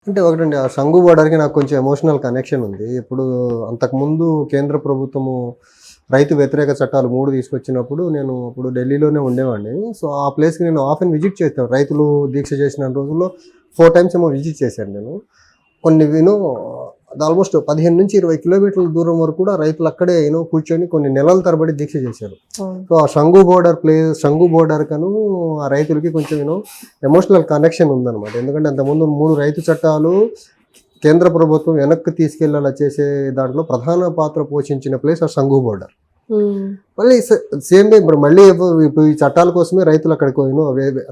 అంటే ఒకటండి ఆ 'సంగు బోర్డర్‌కి' నాకు కొంచెం ఎమోషనల్ కనెక్షన్ ఉంది. ఇప్పుడు అంతకుముందు కేంద్ర ప్రభుత్వము రైతు వ్యతిరేక చట్టాలు 3 తీసుకొచ్చినప్పుడు నేను అప్పుడు ఢిల్లీలోనే ఉండేవాడిని. సో, ఆ ప్లేస్‌కి నేను ఆఫెన్ విజిట్ చేశాను. రైతులు దీక్ష చేసిన రోజుల్లో 4 టైమ్స్ ఏమో విజిట్ చేశాను నేను. కొన్ని ఆల్మోస్ట్ 15-20 కిలోమీటర్ల దూరం వరకు కూడా రైతులు అక్కడే కూర్చొని కొన్ని నెలల తరబడి దీక్ష చేశారు. అవును. సో, ఆ 'సంగు బోర్డర్‌కను' ఆ రైతులకి కొంచెం ఎమోషనల్ కనెక్షన్ ఉందనమాట. ఎందుకంటే అంతకుముందు 3 రైతు చట్టాలు కేంద్ర ప్రభుత్వం వెనక్కి తీసుకెళ్లేలా చేసే దాంట్లో ప్రధాన పాత్ర పోషించిన ప్లేస్ ఆ 'సంగు బోర్డర్'. హ్మ్. మళ్ళీ సేమ్ డే ఇప్పుడు మళ్ళీ ఇప్పుడు ఈ చట్టాల కోసమే రైతులు అక్కడికి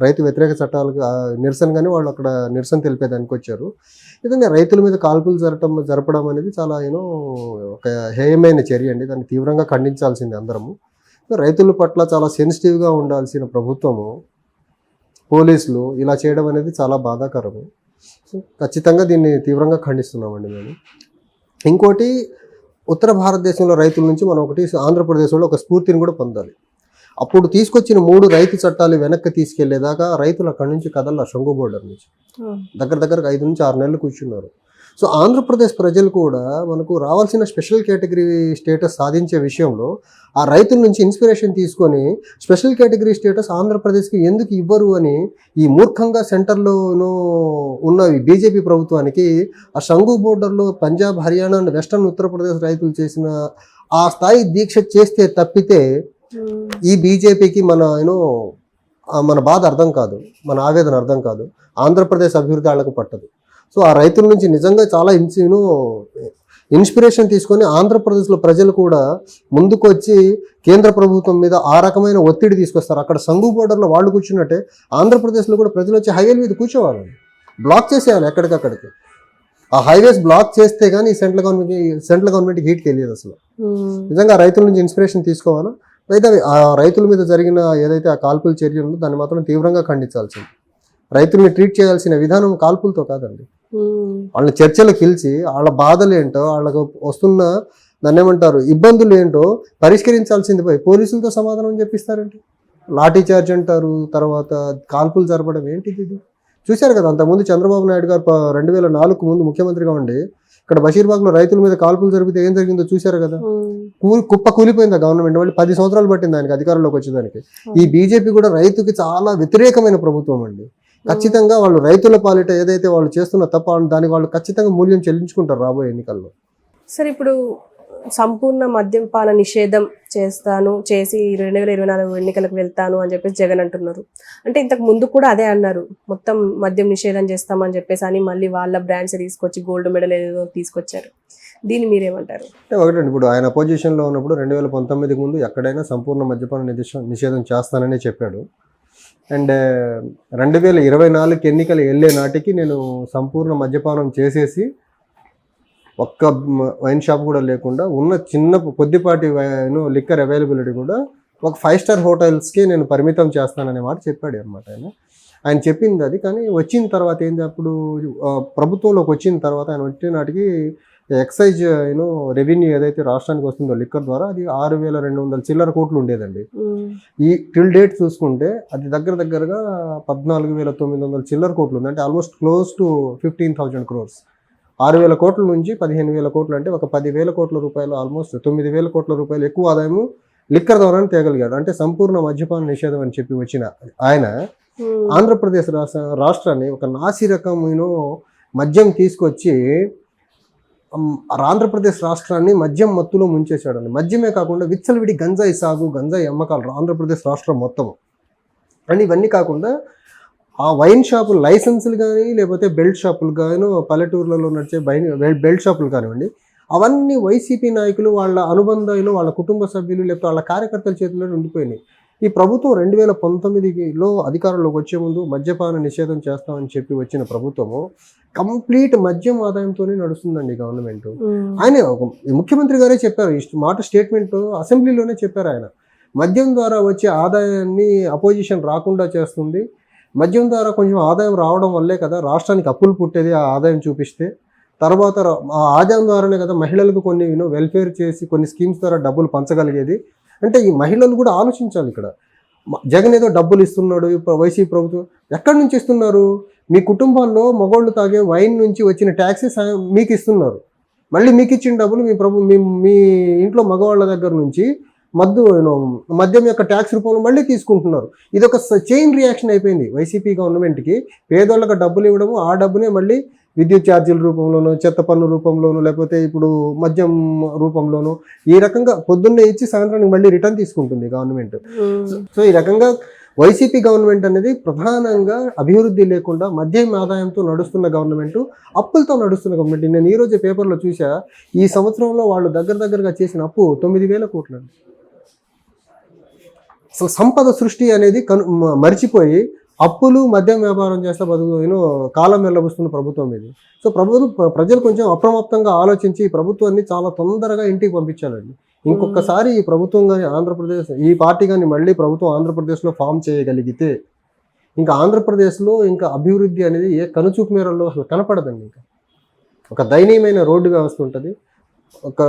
రైతు వ్యతిరేక చట్టాలకు నిరసనగానే వాళ్ళు అక్కడ నిరసన తెలిపేదానికి వచ్చారు. నిజంగా రైతుల మీద కాల్పులు జరపడం అనేది చాలా ఒక హేయమైన చర్య అండి. దాన్ని తీవ్రంగా ఖండించాల్సింది అందరము. రైతుల పట్ల చాలా సెన్సిటివ్గా ఉండాల్సిన ప్రభుత్వము, పోలీసులు ఇలా చేయడం అనేది చాలా బాధాకరము. సో, ఖచ్చితంగా దీన్ని తీవ్రంగా ఖండిస్తున్నామండి మేము. ఇంకోటి, ఉత్తర భారతదేశంలో రైతుల నుంచి మనం ఒకటి ఆంధ్రప్రదేశ్లో ఒక స్ఫూర్తిని కూడా పొందాలి. అప్పుడు తీసుకొచ్చిన 3 రైతు చట్టాలు వెనక్కి తీసుకెళ్లేదాకా రైతులు అక్కడి నుంచి కదల 'సంగు బోర్డర్' నుంచి అవును. దగ్గరగా 5-6 నెలలు కూర్చున్నారు. సో, ఆంధ్రప్రదేశ్ ప్రజలు కూడా మనకు రావాల్సిన స్పెషల్ కేటగిరీ స్టేటస్ సాధించే విషయంలో ఆ రైతుల నుంచి ఇన్స్పిరేషన్ తీసుకొని స్పెషల్ కేటగిరీ స్టేటస్ ఆంధ్రప్రదేశ్కి ఎందుకు ఇవ్వరు అని ఈ మూర్ఖంగా సెంటర్లోనూ ఉన్న ఈ బీజేపీ ప్రభుత్వానికి ఆ 'సంగు బోర్డర్‌లో పంజాబ్, హర్యానా అండ్ వెస్టర్న్ ఉత్తరప్రదేశ్ రైతులు చేసిన ఆ స్థాయి దీక్ష చేస్తే తప్పితే ఈ బీజేపీకి మన బాధ అర్థం కాదు, మన ఆవేదన అర్థం కాదు, ఆంధ్రప్రదేశ్ అభివృద్ధి ఆళ్లకు పట్టదు. సో, ఆ రైతుల నుంచి నిజంగా చాలా ఇన్స్పిరేషన్ తీసుకొని ఆంధ్రప్రదేశ్లో ప్రజలు కూడా ముందుకు వచ్చి కేంద్ర ప్రభుత్వం మీద ఆ రకమైన ఒత్తిడి తీసుకొస్తారు. అక్కడ 'సంగు బోర్డర్‌లో వాళ్ళు కూర్చున్నట్టే ఆంధ్రప్రదేశ్లో కూడా ప్రజలు వచ్చి హైవేల మీద కూర్చోవాలి, బ్లాక్ చేసేయాలి ఎక్కడికక్కడికి. ఆ హైవేస్ బ్లాక్ చేస్తే కానీ సెంట్రల్ గవర్నమెంట్కి హీట్ తెలియదు అసలు. నిజంగా రైతుల నుంచి ఇన్స్పిరేషన్ తీసుకోవాలా. అయితే ఆ రైతుల మీద జరిగిన ఏదైతే ఆ కాల్పుల చర్య ఉందో దాన్ని మాత్రం తీవ్రంగా ఖండించాల్సింది. రైతుల్ని ట్రీట్ చేయాల్సిన విధానం కాల్పులతో కాదండి. వాళ్ళని చర్చలకు పిలిచి వాళ్ళ బాధలు ఏంటో, వాళ్ళకు వస్తున్న దాన్ని ఏమంటారు ఇబ్బందులు ఏంటో పరిష్కరించాల్సింది పోయి పోలీసులతో సమాధానం చెప్పిస్తారంటే లాఠీ చార్జ్ అంటారు, తర్వాత కాల్పులు జరపడం ఏంటిది ఇది? చూశారు కదా, అంతకుముందు చంద్రబాబు నాయుడు గారు 2004 ముందు ముఖ్యమంత్రిగా ఉండి ఇక్కడ బషీర్బాగ్లో రైతుల మీద కాల్పులు జరిపితే ఏం జరిగిందో చూశారు కదా. కుప్ప కూలిపోయింది గవర్నమెంట్. వాళ్ళు 10 సంవత్సరాలు పట్టింది ఆయనకి అధికారంలోకి వచ్చేదానికి. ఈ బీజేపీ కూడా రైతుకి చాలా వ్యతిరేకమైన ప్రభుత్వం అండి. ఖచ్చితంగా వాళ్ళు రైతుల పాలిట ఏదైతే వాళ్ళు చేస్తున్న తప్ప దానికి వాళ్ళు ఖచ్చితంగా మూల్యం చెల్లించుకుంటారు రాబోయే ఎన్నికల్లో. సరే, ఇప్పుడు సంపూర్ణ మద్యపాన నిషేధం చేసి 2024 ఎన్నికలకు వెళ్తాను అని చెప్పేసి జగన్ అంటున్నారు. అంటే ఇంతకు ముందు కూడా అదే అన్నారు, మొత్తం మద్యం నిషేధం చేస్తామని చెప్పేసి అని మళ్ళీ వాళ్ళ బ్రాండ్స్ తీసుకొచ్చి గోల్డ్ మెడల్ ఏదో తీసుకొచ్చారు. దీన్ని మీరేమంటారు? ఒకటండి, ఇప్పుడు ఆయన అపోజిషన్లో ఉన్నప్పుడు 2019 ముందు ఎక్కడైనా సంపూర్ణ మద్యపాన నిషేధం చేస్తానని చెప్పాడు. అండ్ 2024 ఎన్నికలు వెళ్ళే నాటికి నేను సంపూర్ణ మద్యపానం చేసేసి ఒక్క వైన్ షాప్ కూడా లేకుండా ఉన్న చిన్న కొద్దిపాటి లిక్కర్ అవైలబిలిటీ కూడా ఒక 5 స్టార్ హోటల్స్కి నేను పరిమితం చేస్తాననే మాట చెప్పాడు అనమాట ఆయన చెప్పింది అది. కానీ వచ్చిన తర్వాత ఏంటి, అప్పుడు ప్రభుత్వంలోకి వచ్చిన తర్వాత ఆయన వచ్చిన నాటికి ఎక్సైజ్ రెవెన్యూ ఏదైతే రాష్ట్రానికి వస్తుందో లిక్కర్ ద్వారా అది 6,200 చిల్లర కోట్లు ఉండేదండి. ఈ టిల్ డేట్ చూసుకుంటే అది దగ్గరగా 14,900 చిల్లర కోట్లు ఉంది. అంటే ఆల్మోస్ట్ క్లోజ్ టు 15,000 crores. 6,000 కోట్ల నుంచి 15,000 కోట్లు అంటే ఒక 10,000 కోట్ల రూపాయలు, ఆల్మోస్ట్ 9,000 కోట్ల రూపాయలు ఎక్కువ ఆదాయము లిక్కర్ ద్వారానే తేగలిగాడు. అంటే సంపూర్ణ మద్యపాన నిషేధం అని చెప్పి వచ్చిన ఆయన ఆంధ్రప్రదేశ్ రాష్ట్రాన్ని ఒక నాసి రకమైన మద్యం తీసుకొచ్చి ఆంధ్రప్రదేశ్ రాష్ట్రాన్ని మద్యం మత్తులో ముంచేశాడండి. మద్యమే కాకుండా విచ్చలవిడి గంజాయి సాగు, గంజాయి అమ్మకాలు ఆంధ్రప్రదేశ్ రాష్ట్రం మొత్తం. అండ్ ఇవన్నీ కాకుండా ఆ వైన్ షాపులు లైసెన్సులు కానీ లేకపోతే బెల్ట్ షాపులు కానీ పల్లెటూర్లలో నడిచే బెల్ట్ షాపులు కానివ్వండి, అవన్నీ వైసీపీ నాయకులు వాళ్ళ అనుబంధాలు, వాళ్ళ కుటుంబ సభ్యులు లేకపోతే వాళ్ళ కార్యకర్తల చేతుల్లో ఉండిపోయినాయి. ఈ ప్రభుత్వం 2019లో అధికారంలోకి వచ్చే ముందు మద్యపాన నిషేధం చేస్తామని చెప్పి వచ్చిన ప్రభుత్వము కంప్లీట్ మద్యం ఆదాయంతోనే నడుస్తుందండి గవర్నమెంట్. ఆయన ముఖ్యమంత్రి గారే చెప్పారు, ఈ మాట స్టేట్మెంట్ అసెంబ్లీలోనే చెప్పారు ఆయన. మద్యం ద్వారా వచ్చే ఆదాయాన్ని అపోజిషన్ రాకుండా చేస్తుంది, మద్యం ద్వారా కొంచెం ఆదాయం రావడం వల్లే కదా రాష్ట్రానికి అప్పులు పుట్టేది ఆ ఆదాయం చూపిస్తే. తర్వాత ఆ ఆదాయం ద్వారానే కదా మహిళలకు కొన్ని వెల్ఫేర్ చేసి కొన్ని స్కీమ్స్ ద్వారా డబ్బులు పంచగలిగేది. అంటే ఈ మహిళలు కూడా ఆలోచించాలి. ఇక్కడ జగన్ ఏదో డబ్బులు ఇస్తున్నాడు వైసీపీ ప్రభుత్వం, ఎక్కడి నుంచి ఇస్తున్నారు? మీ కుటుంబాల్లో మగవాళ్ళు తాగే వైన్ నుంచి వచ్చిన ట్యాక్సెస్ మీకు ఇస్తున్నారు. మళ్ళీ మీకు ఇచ్చిన డబ్బులు మీ ఇంట్లో మగవాళ్ళ దగ్గర నుంచి మద్యం యొక్క ట్యాక్స్ రూపంలో మళ్ళీ తీసుకుంటున్నారు. ఇది ఒక చైన్ రియాక్షన్ అయిపోయింది వైసీపీ గవర్నమెంట్కి. పేదోళ్ళకి డబ్బులు ఇవ్వడము, ఆ డబ్బునే మళ్ళీ విద్యుత్ ఛార్జీల రూపంలోనూ, చెత్త పన్ను రూపంలోనూ, లేకపోతే ఇప్పుడు మద్యం రూపంలోనూ ఈ రకంగా పొద్దున్నే ఇచ్చి సాయంత్రానికి మళ్ళీ రిటర్న్ తీసుకుంటుంది గవర్నమెంట్. సో ఈ రకంగా వైసీపీ గవర్నమెంట్ అనేది ప్రధానంగా అభివృద్ధి లేకుండా మద్యం ఆదాయంతో నడుస్తున్న గవర్నమెంట్, అప్పులతో నడుస్తున్న గవర్నమెంట్. నేను ఈరోజు పేపర్లో చూసా, ఈ సంవత్సరంలో వాళ్ళు దగ్గరగా చేసిన అప్పు 9,000 కోట్లు. అసలు సంపద సృష్టి అనేది మరిచిపోయి అప్పులు మద్యం వ్యాపారం చేస్తే కాలం వెళ్ళబుస్తున్న ప్రభుత్వం ఇది. సో ప్రజలు కొంచెం అప్రమత్తంగా ఆలోచించి ఈ ప్రభుత్వాన్ని చాలా తొందరగా ఇంటికి పంపించాలండి. ఇంకొకసారి ఈ ప్రభుత్వం కానీ ఆంధ్రప్రదేశ్, ఈ పార్టీ కానీ మళ్ళీ ప్రభుత్వం ఆంధ్రప్రదేశ్లో ఫామ్ చేయగలిగితే ఇంకా ఆంధ్రప్రదేశ్లో ఇంకా అభివృద్ధి అనేది ఏ కనుచూపు మేరల్లో అసలు కనపడదండి. ఇంకా ఒక దయనీయమైన రోడ్డు వ్యవస్థ ఉంటుంది. ఒక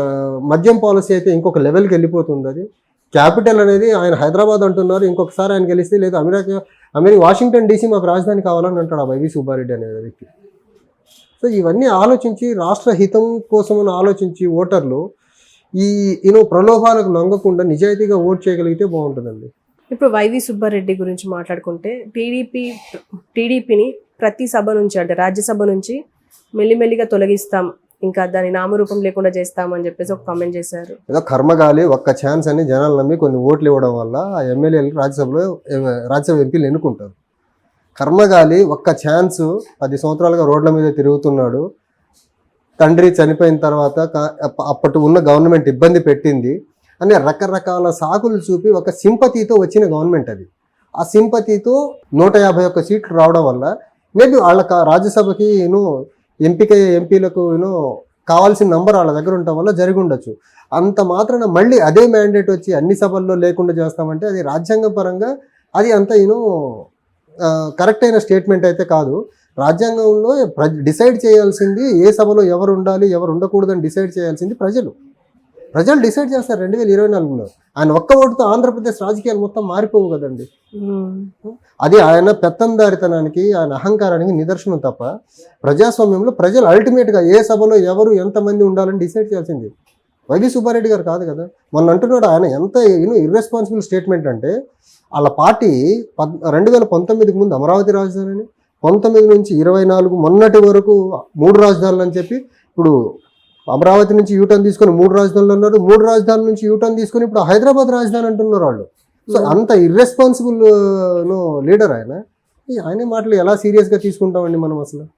మద్యం పాలసీ అయితే ఇంకొక లెవెల్కి వెళ్ళిపోతుంది. అది క్యాపిటల్ అనేది ఆయన హైదరాబాద్ అంటున్నారు, ఇంకొకసారి ఆయన గెలిస్తే లేదా అమెరికా వాషింగ్టన్ DC మాకు రాజధాని కావాలని అంటాడు ఆ వైవి సుబ్బారెడ్డి అనే వ్యక్తి. సో ఇవన్నీ ఆలోచించి రాష్ట్ర హితం కోసమని ఆలోచించి ఓటర్లు ఈ ప్రలోభాలకు లొంగకుండా నిజాయితీగా ఓట్ చేయగలిగితే బాగుంటుందండి. ఇప్పుడు వైవి సుబ్బారెడ్డి గురించి మాట్లాడుకుంటే టీడీపీని ప్రతి సభ నుంచి, అంటే రాజ్యసభ నుంచి మెల్లిమెల్లిగా తొలగిస్తాం, ఇంకా దాని నామరూపం లేకుండా చేస్తామని చెప్పేసి ఒక కామెంట్ చేశారు. ఏదో కర్మగాలి ఒక్క ఛాన్స్ అని జనాలు నమ్మి కొన్ని ఓట్లు ఇవ్వడం వల్ల ఆ ఎమ్మెల్యేలు రాజ్యసభ ఎంపీలు ఎన్నుకుంటారు. కర్మగాలి ఒక్క ఛాన్స్ 10 సంవత్సరాలుగా రోడ్ల మీద తిరుగుతున్నాడు. తండ్రి చనిపోయిన తర్వాత అప్పటి ఉన్న గవర్నమెంట్ ఇబ్బంది పెట్టింది అనే రకరకాల సాకులు చూపి ఒక సింపతితో వచ్చిన గవర్నమెంట్ అది. ఆ సింపతితో 151 సీట్లు రావడం వల్ల మేబీ వాళ్ళ రాజ్యసభకి ఎంపీలకు కావాల్సిన నంబర్ వాళ్ళ దగ్గర ఉండటం వల్ల జరిగి ఉండొచ్చు. అంత మాత్రాన మళ్ళీ అదే మ్యాండేట్ వచ్చి అన్ని సభల్లో లేకుండా చేస్తామంటే అది రాజ్యాంగపరంగా అది అంత కరెక్ట్ అయిన స్టేట్మెంట్ అయితే కాదు. రాజ్యాంగంలో డిసైడ్ చేయాల్సింది ఏ సభలో ఎవరు ఉండాలి ఎవరు ఉండకూడదని డిసైడ్ చేయాల్సింది ప్రజలు డిసైడ్ చేస్తారు 2024లో. ఆయన ఒక్క ఓటుతో ఆంధ్రప్రదేశ్ రాజకీయాలు మొత్తం మారిపోవు కదండి. అది ఆయన పెత్తందారితనానికి, ఆయన అహంకారానికి నిదర్శనం తప్ప ప్రజాస్వామ్యంలో ప్రజలు అల్టిమేట్గా ఏ సభలో ఎవరు ఎంతమంది ఉండాలని డిసైడ్ చేయాల్సింది వైవి సుబ్బారెడ్డి గారు కాదు కదా. మొన్న అంటున్నాడు ఆయన ఎంత ఇర్రెస్పాన్సిబుల్ స్టేట్మెంట్ అంటే, వాళ్ళ పార్టీ 2019కి ముందు అమరావతి రాజధాని, 19 నుంచి 24 మొన్నటి వరకు 3 రాజధానులు అని చెప్పి, ఇప్పుడు అమరావతి నుంచి యూటర్న్ తీసుకొని 3 రాజధానులు అన్నారు, 3 రాజధానుల నుంచి యూటర్న్ తీసుకొని ఇప్పుడు హైదరాబాద్ రాజధాని అంటున్నారు వాళ్ళు. సో అంత ఇర్రెస్పాన్సిబుల్ లీడర్ ఆయనే మాటలు ఎలా సీరియస్గా తీసుకుంటామండి మనం అసలు.